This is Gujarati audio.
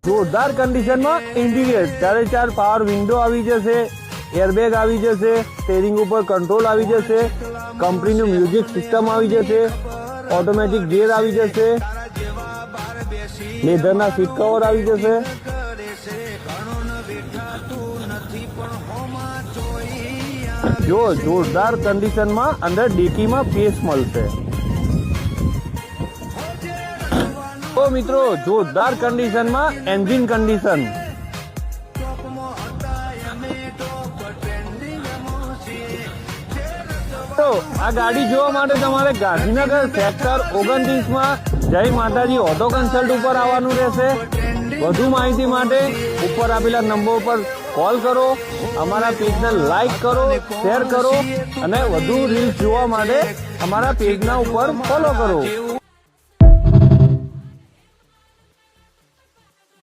જોરદાર કન્ડિશનમાં ઇન્ટિરિયર 4x4 પાવર વિન્ડો આવી જશે, એરબેગ આવી જશે, સ્ટેરિંગ ઉપર કંટ્રોલ આવી જશે, કંપનીનું મ્યુઝિક સિસ્ટમ આવી જશે, ઓટોમેટિક ગિયર આવી જશે, લેધરના સીટ કવર આવી જશે. જો જોરદાર કન્ડિશનમાં અંદર ડીકીમાં સ્પેસ મળશે. તો મિત્રો જોરદાર કન્ડિશનમાં એન્જિન કન્ડિશન. તો આ ગાડી જોવા માટે તમારે ગાંધીનગર સેક્ટર 29 જય માતાજી ઓટો કન્સલ્ટ ઉપર આવવાનું રહેશે. વધુ માહિતી માટે ઉપર આપેલા નંબર પર કોલ કરો, અમારા પેજને લાઈક કરો, શેર કરો અને વધુ રીલ્સ જોવા માટે અમારા પેજના ઉપર ફોલો કરો.